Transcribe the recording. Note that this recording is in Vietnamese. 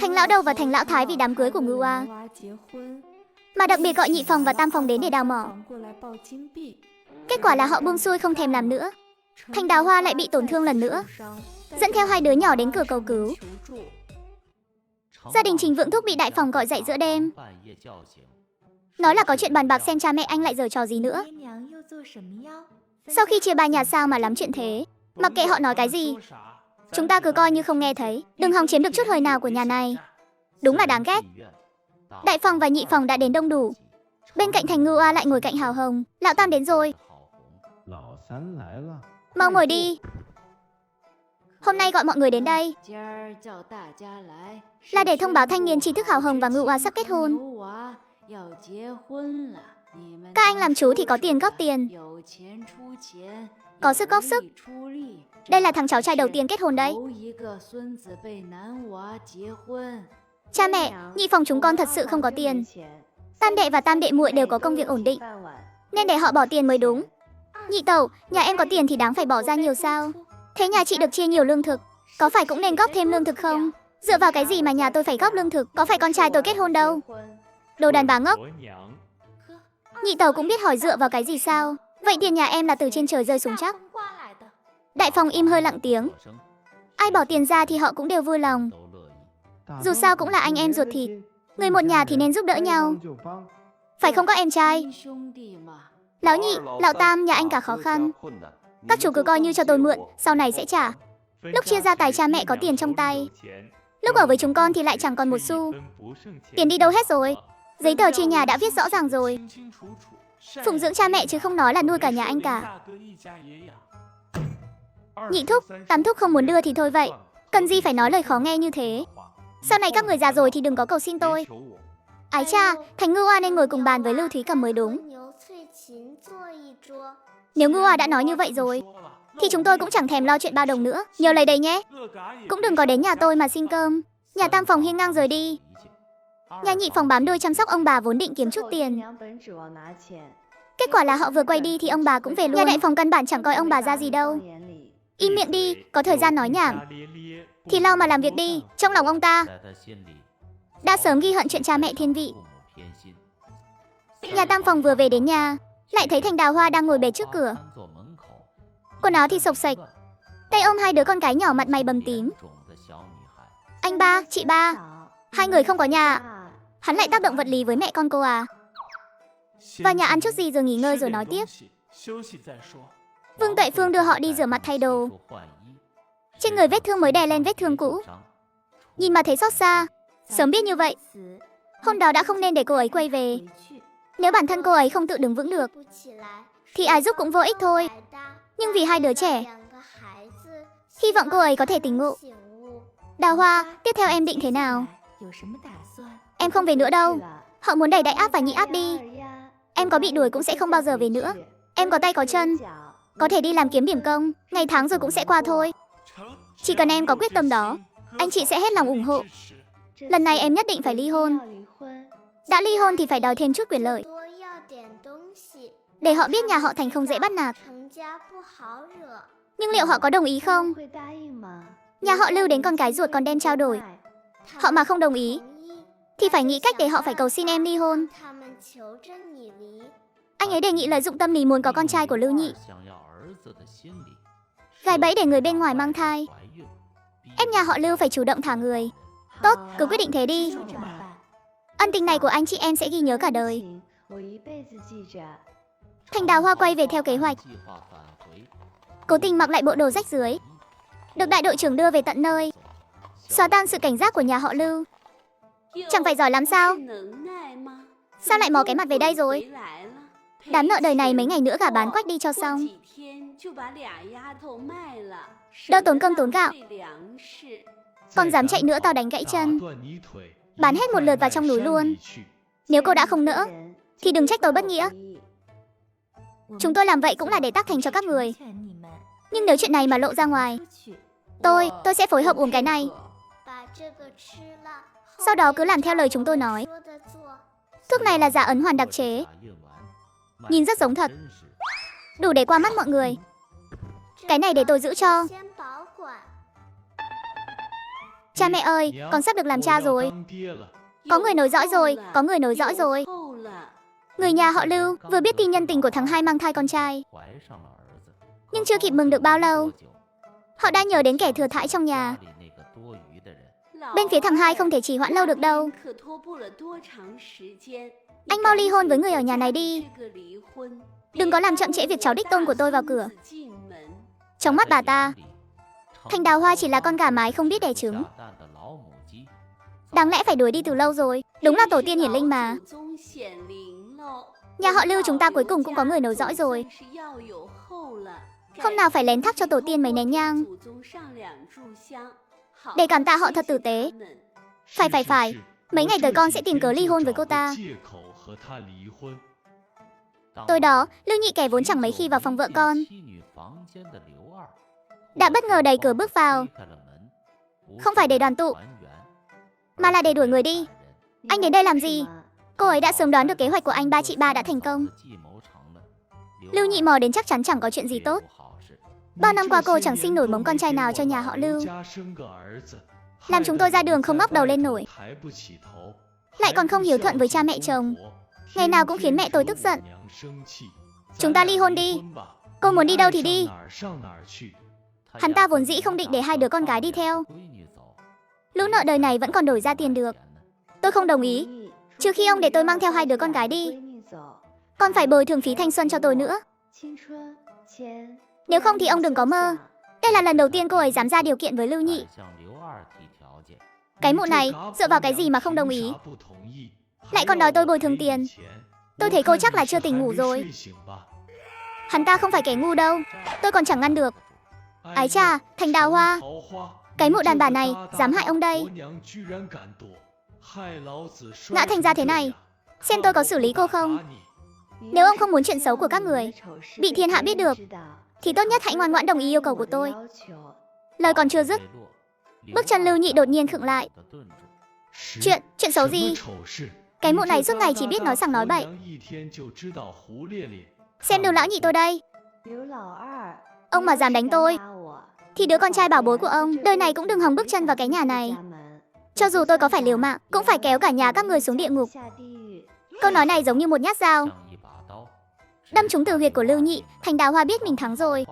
Thành lão đầu và thành lão thái vì đám cưới của Ngưu A mà đặc biệt gọi nhị phòng và tam phòng đến để đào mỏ. Kết quả là họ buông xuôi không thèm làm nữa. Thành Đào Hoa lại bị tổn thương lần nữa, dẫn theo hai đứa nhỏ đến cửa cầu cứu. Gia đình Trình Vượng Thúc bị đại phòng gọi dậy giữa đêm, nói là có chuyện bàn bạc xem cha mẹ anh lại giở trò gì nữa. Sau khi chia ba nhà sao mà lắm chuyện thế, mặc kệ họ nói cái gì, chúng ta cứ coi như không nghe thấy, đừng hòng chiếm được chút hơi nào của nhà này. Đúng là đáng ghét. Đại phòng và nhị phòng đã đến đông đủ. Bên cạnh Thành Ngưu A lại ngồi cạnh Hào Hồng. Lão Tam đến rồi. Mau ngồi đi. Hôm nay gọi mọi người đến đây là để thông báo thanh niên tri thức Hào Hồng và Ngưu A sắp kết hôn. Các anh làm chú thì có tiền góp tiền, có sức góp sức. Đây là thằng cháu trai đầu tiên kết hôn đấy. Cha mẹ, nhị phòng chúng con thật sự không có tiền. Tam đệ và tam đệ muội đều có công việc ổn định, nên để họ bỏ tiền mới đúng. Nhị tẩu, nhà em có tiền thì đáng phải bỏ ra nhiều sao? Thế nhà chị được chia nhiều lương thực, có phải cũng nên góp thêm lương thực không? Dựa vào cái gì mà nhà tôi phải góp lương thực? Có phải con trai tôi kết hôn đâu. Đồ đàn bà ngốc. Nhị tẩu cũng biết hỏi dựa vào cái gì sao? Vậy tiền nhà em là từ trên trời rơi xuống chắc. Đại phòng im hơi lặng tiếng. Ai bỏ tiền ra thì họ cũng đều vui lòng. Dù sao cũng là anh em ruột thịt, người một nhà thì nên giúp đỡ nhau, phải không các em trai? Lão nhị, lão tam, nhà anh cả khó khăn, các chú cứ coi như cho tôi mượn, sau này sẽ trả. Lúc chia gia tài cha mẹ có tiền trong tay, lúc ở với chúng con thì lại chẳng còn một xu. Tiền đi đâu hết rồi? Giấy tờ chia nhà đã viết rõ ràng rồi. Phụng dưỡng cha mẹ chứ không nói là nuôi cả nhà anh cả. Nhị thúc, tam thúc không muốn đưa thì thôi vậy, cần gì phải nói lời khó nghe như thế. Sau này các người già rồi thì đừng có cầu xin tôi. Ái cha, Thành Ngưu A nên ngồi cùng bàn với Lưu Thúy Cầm mới đúng. Nếu Ngưu A đã nói như vậy rồi thì chúng tôi cũng chẳng thèm lo chuyện bao đồng nữa. Nhờ lấy đây nhé. Cũng đừng có đến nhà tôi mà xin cơm. Nhà tam phòng hiên ngang rời đi. Nhà nhị phòng bám đuôi chăm sóc ông bà vốn định kiếm chút tiền. Kết quả là họ vừa quay đi thì ông bà cũng về luôn. Nhà đại phòng căn bản chẳng coi ông bà ra gì đâu. Im miệng đi, có thời gian nói nhảm thì lo mà làm việc đi. Trong lòng ông ta đã sớm ghi hận chuyện cha mẹ thiên vị. Nhà tam phòng vừa về đến nhà, lại thấy Thành Đào Hoa đang ngồi bệt trước cửa, quần áo thì xộc xệch, tay ôm hai đứa con gái nhỏ mặt mày bầm tím. Anh ba, chị ba, hai người không có nhà. Hắn lại tác động vật lý với mẹ con cô à? Vào nhà ăn chút gì rồi nghỉ ngơi rồi nói tiếp. Vương Tuệ Phương đưa họ đi rửa mặt thay đồ. Trên người vết thương mới đè lên vết thương cũ. Nhìn mà thấy xót xa. Sớm biết như vậy, hôm đó đã không nên để cô ấy quay về. Nếu bản thân cô ấy không tự đứng vững được thì ai giúp cũng vô ích thôi. Nhưng vì hai đứa trẻ, hy vọng cô ấy có thể tỉnh ngộ. Đào Hoa, tiếp theo em định thế nào? Em không về nữa đâu. Họ muốn đẩy đại áp và nhị áp đi. Em có bị đuổi cũng sẽ không bao giờ về nữa. Em có tay có chân, có thể đi làm kiếm điểm công. Ngày tháng rồi cũng sẽ qua thôi. Chỉ cần em có quyết tâm đó, anh chị sẽ hết lòng ủng hộ. Lần này em nhất định phải ly hôn. Đã ly hôn thì phải đòi thêm chút quyền lợi, để họ biết nhà họ Thành không dễ bắt nạt. Nhưng liệu họ có đồng ý không? Nhà họ Lưu đến con cái ruột còn đem trao đổi. Họ mà không đồng ý thì phải nghĩ cách để họ phải cầu xin em ly hôn. Anh ấy đề nghị lợi dụng tâm lý muốn có con trai của Lưu Nhị, gài bẫy để người bên ngoài mang thai, ép nhà họ Lưu phải chủ động thả người. Tốt, cứ quyết định thế đi. Ân tình này của anh chị em sẽ ghi nhớ cả đời. Thành Đào Hoa quay về theo kế hoạch, cố tình mặc lại bộ đồ rách rưới, được đại đội trưởng đưa về tận nơi, xóa tan sự cảnh giác của nhà họ Lưu. Chẳng phải giỏi lắm sao? Sao lại mò cái mặt về đây rồi? Đám nợ đời này mấy ngày nữa gả bán quách đi cho xong, đỡ tốn cơm tốn gạo. Còn dám chạy nữa tao đánh gãy chân. Bán hết một lượt vào trong núi luôn. Nếu cô đã không nỡ thì đừng trách tôi bất nghĩa. Chúng tôi làm vậy cũng là để tác thành cho các người. Nhưng nếu chuyện này mà lộ ra ngoài, tôi sẽ phối hợp uống cái này. Sau đó cứ làm theo lời chúng tôi nói. Thuốc này là giả ấn hoàn đặc chế, nhìn rất giống thật, đủ để qua mắt mọi người. Cái này để tôi giữ cho. Cha mẹ ơi, con sắp được làm cha rồi. Có người nối dõi rồi, có người nối dõi rồi. Người nhà họ Lưu vừa biết tin nhân tình của thằng hai mang thai con trai. Nhưng chưa kịp mừng được bao lâu, họ đã nhớ đến kẻ thừa thãi trong nhà. Bên phía thằng hai không thể trì hoãn lâu được đâu. Anh mau ly hôn với người ở nhà này đi. Đừng có làm chậm trễ việc cháu đích tôn của tôi vào cửa. Trong mắt bà ta, Thành Đào Hoa chỉ là con gà mái không biết đẻ trứng. Đáng lẽ phải đuổi đi từ lâu rồi. Đúng là tổ tiên hiển linh mà. Nhà họ Lưu chúng ta cuối cùng cũng có người nối dõi rồi. Hôm nào phải lén thắp cho tổ tiên mấy nén nhang, để cảm tạ họ thật tử tế. Phải. Mấy ngày tới con sẽ tìm cớ ly hôn với cô ta. Tối đó, Lưu Nhị kẻ vốn chẳng mấy khi vào phòng vợ con đã bất ngờ đẩy cửa bước vào. Không phải để đoàn tụ, mà là để đuổi người đi. Anh đến đây làm gì? Cô ấy đã sớm đoán được kế hoạch của anh ba chị ba đã thành công. Lưu Nhị mò đến chắc chắn chẳng có chuyện gì tốt. Bao năm qua cô chẳng sinh nổi mống con trai nào cho nhà họ Lưu, làm chúng tôi ra đường không ngóc đầu lên nổi. Lại còn không hiếu thuận với cha mẹ chồng, ngày nào cũng khiến mẹ tôi tức giận. Chúng ta ly hôn đi. Cô muốn đi đâu thì đi. Hắn ta vốn dĩ không định để hai đứa con gái đi theo. Lũ nợ đời này vẫn còn đổi ra tiền được. Tôi không đồng ý. Trừ khi ông để tôi mang theo hai đứa con gái đi, còn phải bồi thường phí thanh xuân cho tôi nữa. Nếu không thì ông đừng có mơ. Đây là lần đầu tiên cô ấy dám ra điều kiện với Lưu Nhị. Cái mụ này dựa vào cái gì mà không đồng ý, lại còn đòi tôi bồi thường tiền. Tôi thấy cô chắc là chưa tỉnh ngủ rồi. Hắn ta không phải kẻ ngu đâu, tôi còn chẳng ngăn được. Ái chà, Thành Đào Hoa, cái mụ đàn bà này dám hại ông đây. Ngã thành ra thế này, xem tôi có xử lý cô không. Nếu ông không muốn chuyện xấu của các người bị thiên hạ biết được, thì tốt nhất hãy ngoan ngoãn đồng ý yêu cầu của tôi. Lời còn chưa dứt, bước chân Lưu Nhị đột nhiên khựng lại. Chuyện xấu gì? Cái mụ này suốt ngày chỉ biết nói sằng nói bậy. Xem đường lão nhị tôi đây. Ông mà dám đánh tôi, thì đứa con trai bảo bối của ông đời này cũng đừng hòng bước chân vào cái nhà này. Cho dù tôi có phải liều mạng, cũng phải kéo cả nhà các người xuống địa ngục. Câu nói này giống như một nhát dao đâm trúng tử huyệt của Lưu Nhị. Thành Đào Hoa biết mình thắng rồi.